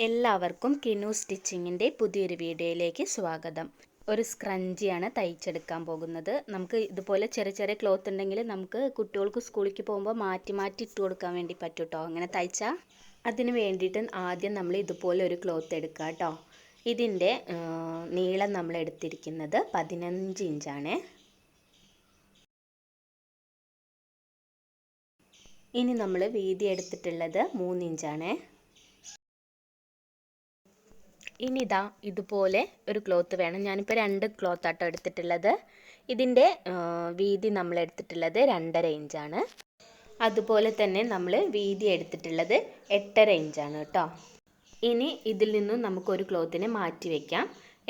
എല്ലാവർക്കും കിനു സ്റ്റിച്ചിങ്ങിൻ്റെ പുതിയൊരു വീഡിയോയിലേക്ക് സ്വാഗതം. ഒരു സ്ക്രഞ്ചിയാണ് തയ്ച്ചെടുക്കാൻ പോകുന്നത്. നമുക്ക് ഇതുപോലെ ചെറിയ ചെറിയ ക്ലോത്ത് ഉണ്ടെങ്കിൽ നമുക്ക് കുട്ടികൾക്ക് സ്കൂളിലേക്ക് പോകുമ്പോൾ മാറ്റി മാറ്റി ഇട്ട് കൊടുക്കാൻ വേണ്ടി പറ്റും കേട്ടോ. അങ്ങനെ തയ്ച്ചാൽ അതിന് വേണ്ടിയിട്ട് ആദ്യം നമ്മൾ ഇതുപോലെ ഒരു ക്ലോത്ത് എടുക്കുക കേട്ടോ. ഇതിൻ്റെ നീളം നമ്മൾ എടുത്തിരിക്കുന്നത് 15 ഇഞ്ചാണ്. ഇനി നമ്മൾ വീതി എടുത്തിട്ടുള്ളത് 3 ഇഞ്ചാണ്. ഇനി ഇതാ ഇതുപോലെ ഒരു ക്ലോത്ത് വേണം. ഞാനിപ്പോൾ 2 ക്ലോത്ത് ആട്ടോ എടുത്തിട്ടുള്ളത്. ഇതിൻ്റെ വീതി നമ്മൾ എടുത്തിട്ടുള്ളത് 2.5 ഇഞ്ചാണ്. അതുപോലെ തന്നെ നമ്മൾ വീതി എടുത്തിട്ടുള്ളത് 8.5 ഇഞ്ചാണ് കേട്ടോ. ഇനി ഇതിൽ നിന്നും നമുക്കൊരു ക്ലോത്തിനെ മാറ്റി വയ്ക്കാം.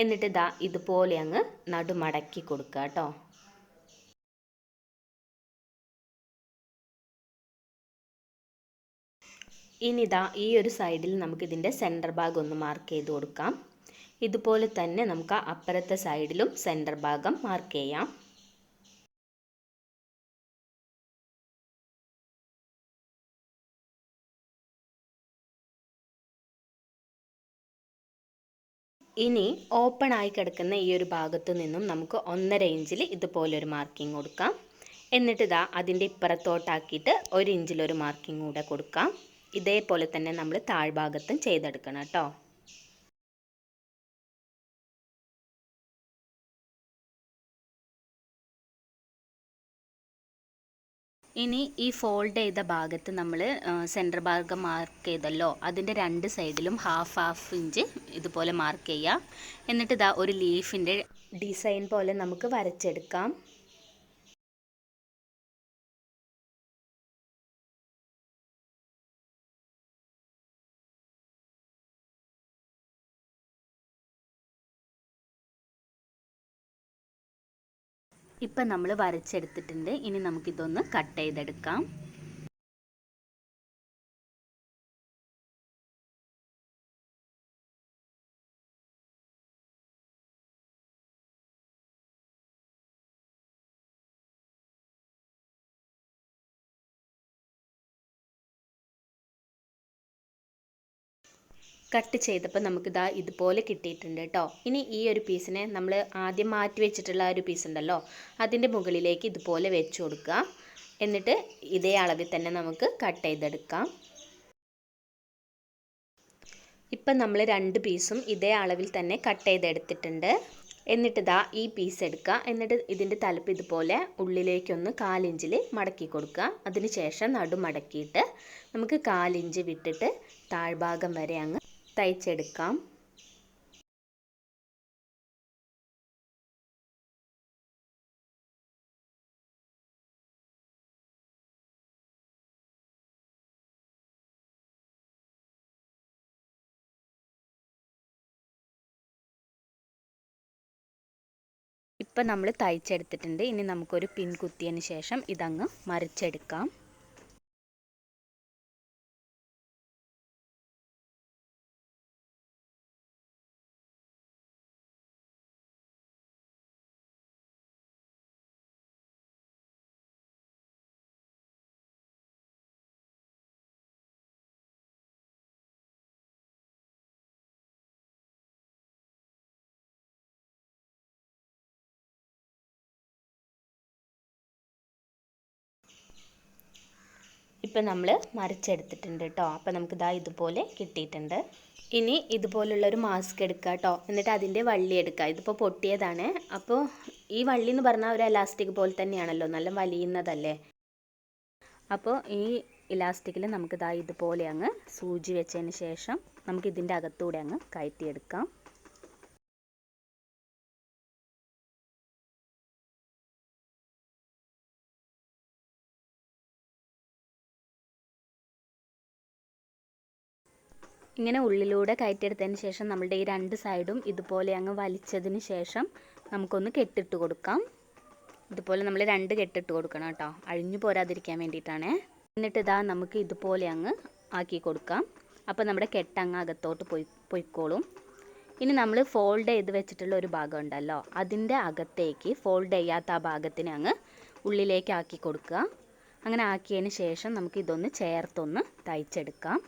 എന്നിട്ട് ഇതാ ഇതുപോലെ അങ്ങ് നടുമടക്കി കൊടുക്കുക കേട്ടോ. ഇനി ഇതാ ഈ ഒരു സൈഡിൽ നമുക്കിതിൻ്റെ സെൻറ്റർ ഭാഗം ഒന്ന് മാർക്ക് ചെയ്ത് കൊടുക്കാം. ഇതുപോലെ തന്നെ നമുക്ക് അപ്പുറത്തെ സൈഡിലും സെൻറ്റർ ഭാഗം മാർക്ക് ചെയ്യാം. ഇനി ഓപ്പൺ ആയി കിടക്കുന്ന ഈ ഒരു ഭാഗത്തു നിന്നും നമുക്ക് 1.5 ഇഞ്ചിൽ ഇതുപോലൊരു മാർക്കിംഗ് കൊടുക്കാം. എന്നിട്ട് ഇതാ അതിൻ്റെ ഇപ്പുറത്തോട്ടാക്കിയിട്ട് 1 ഇഞ്ചിലൊരു മാർക്കിംഗ് കൂടെ കൊടുക്കാം. ഇതേപോലെ തന്നെ നമ്മൾ താഴ്ഭാഗത്തും ചെയ്തെടുക്കണം കേട്ടോ. ഇനി ഈ ഫോൾഡ് ചെയ്ത ഭാഗത്ത് നമ്മൾ സെൻറ്റർ ഭാഗം മാർക്ക് ചെയ്തല്ലോ, അതിൻ്റെ 2 സൈഡിലും ഹാഫ് ഇഞ്ച് ഇതുപോലെ മാർക്ക് ചെയ്യാം. എന്നിട്ട് ഇതാ ഒരു ലീഫിൻ്റെ ഡിസൈൻ പോലെ നമുക്ക് വരച്ചെടുക്കാം. ഇപ്പം നമ്മൾ വരച്ചെടുത്തിട്ടുണ്ട്. ഇനി നമുക്കിതൊന്ന് കട്ട് ചെയ്തെടുക്കാം. കട്ട് ചെയ്തപ്പോൾ നമുക്കിതാ ഇതുപോലെ കിട്ടിയിട്ടുണ്ട് കേട്ടോ. ഇനി ഈ ഒരു പീസിനെ നമ്മൾ ആദ്യം മാറ്റി വെച്ചിട്ടുള്ള ഒരു പീസ് ഉണ്ടല്ലോ, അതിൻ്റെ മുകളിലേക്ക് ഇതുപോലെ വെച്ച് കൊടുക്കുക. എന്നിട്ട് ഇതേ അളവിൽ തന്നെ നമുക്ക് കട്ട് ചെയ്തെടുക്കാം. ഇപ്പം നമ്മൾ 2 പീസും ഇതേ അളവിൽ തന്നെ കട്ട് ചെയ്തെടുത്തിട്ടുണ്ട്. എന്നിട്ട് ഇതാ ഈ പീസ് എടുക്കുക. എന്നിട്ട് ഇതിൻ്റെ തലപ്പ് ഇതുപോലെ ഉള്ളിലേക്കൊന്ന് 1/4 ഇഞ്ചിൽ മടക്കി കൊടുക്കുക. അതിന് ശേഷം നടുമടക്കിയിട്ട് നമുക്ക് 1/4 ഇഞ്ച് വിട്ടിട്ട് താഴ്ഭാഗം വരെ അങ്ങ് തയ്ച്ചെടുക്കാം. ഇപ്പം നമ്മൾ തയ്ച്ചെടുത്തിട്ടുണ്ട്. ഇനി നമുക്കൊരു പിൻ കുത്തിയതിന് ശേഷം ഇതങ്ങ് മറിച്ചെടുക്കാം. ഇപ്പം നമ്മൾ മറിച്ചെടുത്തിട്ടുണ്ട് കേട്ടോ. അപ്പം നമുക്കിതാ ഇതുപോലെ കിട്ടിയിട്ടുണ്ട്. ഇനി ഇതുപോലുള്ളൊരു മാസ്ക് എടുക്കുക കേട്ടോ. എന്നിട്ട് അതിൻ്റെ വള്ളി എടുക്കുക. ഇതിപ്പോൾ പൊട്ടിയതാണ്. അപ്പോൾ ഈ വള്ളി എന്ന് പറഞ്ഞാൽ ഒരു എലാസ്റ്റിക് പോലെ തന്നെയാണല്ലോ, നല്ല വലിയുന്നതല്ലേ. അപ്പോൾ ഈ ഇലാസ്റ്റിക്കിൽ നമുക്കിതാ ഇതുപോലെ അങ്ങ് സൂചി വെച്ചതിന് ശേഷം നമുക്കിതിൻ്റെ അകത്തൂടെ അങ്ങ് കയറ്റിയെടുക്കാം. ഇങ്ങനെ ഉള്ളിലൂടെ കയറ്റിയെടുത്തതിന് ശേഷം നമ്മളുടെ ഈ 2 സൈഡും ഇതുപോലെ അങ്ങ് വലിച്ചതിന് ശേഷം നമുക്കൊന്ന് കെട്ടിട്ട് കൊടുക്കാം. ഇതുപോലെ നമ്മൾ 2 കെട്ടിട്ട് കൊടുക്കണം കേട്ടോ, അഴിഞ്ഞു പോരാതിരിക്കാൻ വേണ്ടിയിട്ടാണ്. എന്നിട്ട് ഇതാ നമുക്ക് ഇതുപോലെ അങ്ങ് ആക്കി കൊടുക്കാം. അപ്പോൾ നമ്മുടെ കെട്ടങ്ങ് അകത്തോട്ട് പൊയ്ക്കോളും. ഇനി നമ്മൾ ഫോൾഡ് ചെയ്ത് വെച്ചിട്ടുള്ള ഒരു ഭാഗം ഉണ്ടല്ലോ, അതിൻ്റെ അകത്തേക്ക് ഫോൾഡ് ചെയ്യാത്ത ആ ഭാഗത്തിനെ അങ്ങ് ഉള്ളിലേക്ക് ആക്കി കൊടുക്കുക. അങ്ങനെ ആക്കിയതിന് ശേഷം നമുക്ക് ഇതൊന്ന് ചേർത്തൊന്ന് തയ്ച്ചെടുക്കാം.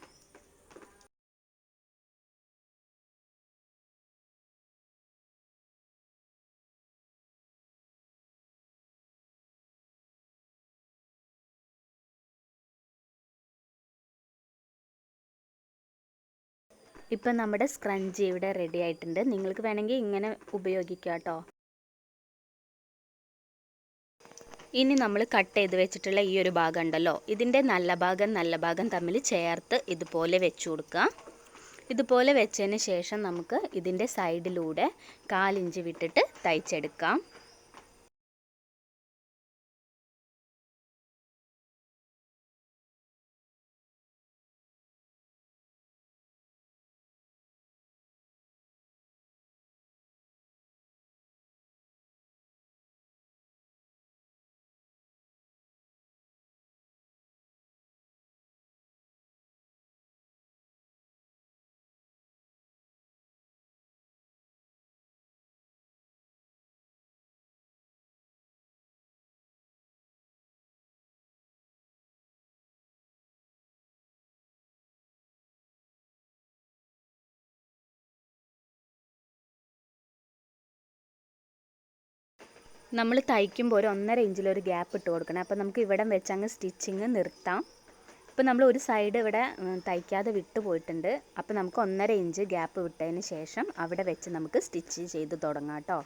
ഇപ്പം നമ്മുടെ സ്ക്രഞ്ചി ഇവിടെ റെഡി ആയിട്ടുണ്ട്. നിങ്ങൾക്ക് വേണമെങ്കിൽ ഇങ്ങനെ ഉപയോഗിക്കാം കേട്ടോ. ഇനി നമ്മൾ കട്ട് ചെയ്ത് വെച്ചിട്ടുള്ള ഈ ഒരു ഭാഗം ഉണ്ടല്ലോ, ഇതിൻ്റെ നല്ല ഭാഗം തമ്മിൽ ചേർത്ത് ഇതുപോലെ വെച്ച് കൊടുക്കുക. ഇതുപോലെ വെച്ചതിന് ശേഷം നമുക്ക് ഇതിൻ്റെ സൈഡിലൂടെ 1/4 ഇഞ്ച് വിട്ടിട്ട് തയ്ച്ചെടുക്കാം. നമ്മൾ തയ്ക്കുമ്പോൾ ഒരു 1.5 ഇഞ്ചിലൊരു ഗ്യാപ്പ് ഇട്ട് കൊടുക്കണം. അപ്പോൾ നമുക്ക് ഇവിടം വെച്ച് അങ്ങ് സ്റ്റിച്ചിങ് നിർത്താം. ഇപ്പോൾ നമ്മൾ ഒരു സൈഡ് ഇവിടെ തയ്ക്കാതെ വിട്ടു പോയിട്ടുണ്ട്. അപ്പോൾ നമുക്ക് 1.5 ഇഞ്ച് ഗ്യാപ്പ് വിട്ടതിന് ശേഷം അവിടെ വെച്ച് നമുക്ക് സ്റ്റിച്ച് ചെയ്ത് തുടങ്ങാം കേട്ടോ.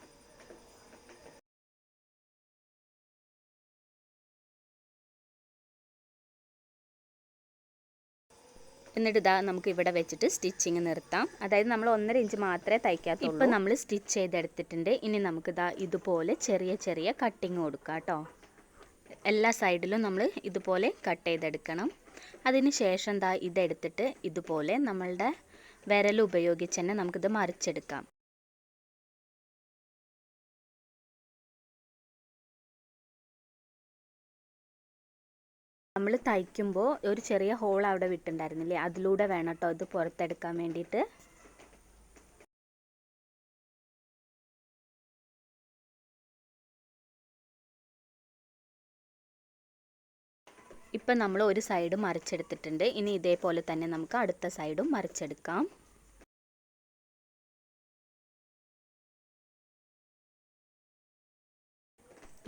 എന്നിട്ട് ഇതാ നമുക്ക് ഇവിടെ വെച്ചിട്ട് സ്റ്റിച്ചിങ് നിർത്താം. അതായത് നമ്മൾ 1.5 ഇഞ്ച് മാത്രമേ തയ്ക്കാത്തുള്ളൂ. ഇപ്പോൾ നമ്മൾ സ്റ്റിച്ച് ചെയ്തെടുത്തിട്ടുണ്ട്. ഇനി നമുക്കിതാ ഇതുപോലെ ചെറിയ ചെറിയ കട്ടിങ് കൊടുക്കാം കേട്ടോ. എല്ലാ സൈഡിലും നമ്മൾ ഇതുപോലെ കട്ട് ചെയ്തെടുക്കണം. അതിന് ശേഷം ദാ ഇതെടുത്തിട്ട് ഇതുപോലെ നമ്മളുടെ വിരൽ ഉപയോഗിച്ച് തന്നെ നമുക്കിത് മറിച്ചെടുക്കാം. നമ്മൾ തയ്ക്കുമ്പോൾ ഒരു ചെറിയ ഹോൾ അവിടെ വിട്ടുണ്ടായിരുന്നില്ലേ, അതിലൂടെ വേണം കേട്ടോ ഇത് പുറത്തെടുക്കാൻ വേണ്ടിയിട്ട്. ഇപ്പം നമ്മൾ ഒരു സൈഡ് മറിച്ചെടുത്തിട്ടുണ്ട്. ഇനി ഇതേപോലെ തന്നെ നമുക്ക് അടുത്ത സൈഡും മറിച്ചെടുക്കാം.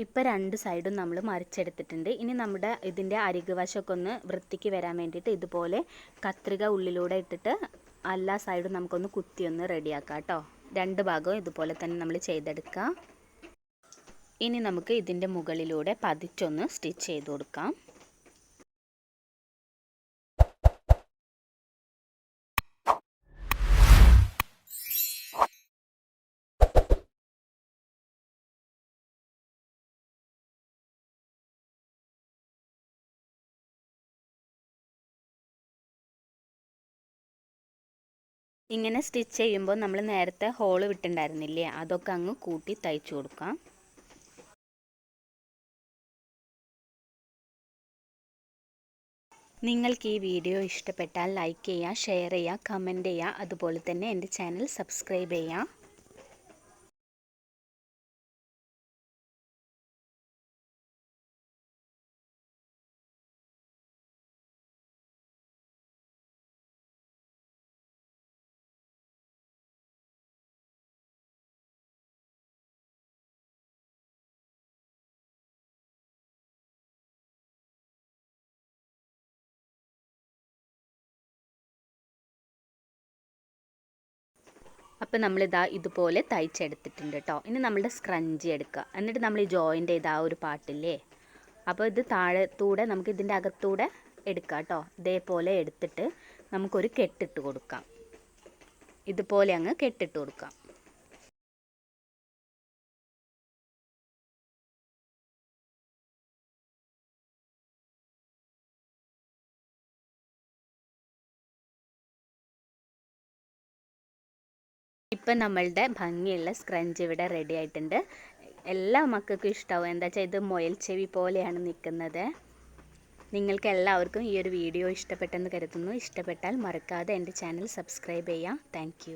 ഇപ്പം 2 സൈഡും നമ്മൾ മറിച്ചെടുത്തിട്ടുണ്ട്. ഇനി നമ്മുടെ ഇതിൻ്റെ അരികു വശമൊക്കെ ഒന്ന് വൃത്തിക്ക് വരാൻ വേണ്ടിയിട്ട് ഇതുപോലെ കത്രിക ഉള്ളിലൂടെ ഇട്ടിട്ട് എല്ലാ സൈഡും നമുക്കൊന്ന് കുത്തിയൊന്ന് റെഡിയാക്കാം കേട്ടോ. 2 ഭാഗവും ഇതുപോലെ തന്നെ നമ്മൾ ചെയ്തെടുക്കുക. ഇനി നമുക്ക് ഇതിൻ്റെ മുകളിലൂടെ പതിച്ചൊന്ന് സ്റ്റിച്ച് ചെയ്ത് കൊടുക്കാം. ഇങ്ങനെ സ്റ്റിച്ച് ചെയ്യുമ്പോൾ നമ്മൾ നേരത്തെ ഹോള് വിട്ടുണ്ടായിരുന്നില്ലേ, അതൊക്കെ അങ്ങ് കൂട്ടി തയ്ച്ചു കൊടുക്കാം. നിങ്ങൾക്ക് ഈ വീഡിയോ ഇഷ്ടപ്പെട്ടാൽ ലൈക്ക് ചെയ്യുക, ഷെയർ ചെയ്യുക, കമൻറ്റ് ചെയ്യുക. അതുപോലെ തന്നെ എൻ്റെ ചാനൽ സബ്സ്ക്രൈബ് ചെയ്യുക. അപ്പോൾ നമ്മളിതാ ഇതുപോലെ തയ്ച്ചെടുത്തിട്ടുണ്ട് കേട്ടോ. ഇനി നമ്മളുടെ സ്ക്രഞ്ചി എടുക്കുക. എന്നിട്ട് നമ്മൾ ഈ ജോയിൻ്റ് ചെയ്ത ആ ഒരു പാട്ടില്ലേ, അപ്പോൾ ഇത് താഴത്തൂടെ നമുക്ക് ഇതിൻ്റെ അകത്തൂടെ എടുക്കാം കേട്ടോ. ഇതേപോലെ എടുത്തിട്ട് നമുക്കൊരു കെട്ടിട്ട് കൊടുക്കാം. ഇതുപോലെ അങ്ങ് കെട്ടിട്ട് കൊടുക്കാം. ഇപ്പം നമ്മളുടെ ഭംഗിയുള്ള സ്ക്രഞ്ച് ഇവിടെ റെഡി ആയിട്ടുണ്ട്. എല്ലാ മക്കൾക്കും ഇഷ്ടമാവും. എന്താ വെച്ചാൽ ഇത് മുയൽ ചെവി പോലെയാണ് നിൽക്കുന്നത്. നിങ്ങൾക്ക് എല്ലാവർക്കും ഈ ഒരു വീഡിയോ ഇഷ്ടപ്പെട്ടെന്ന് കരുതുന്നു. ഇഷ്ടപ്പെട്ടാൽ മറക്കാതെ എൻ്റെ ചാനൽ സബ്സ്ക്രൈബ് ചെയ്യുക. താങ്ക്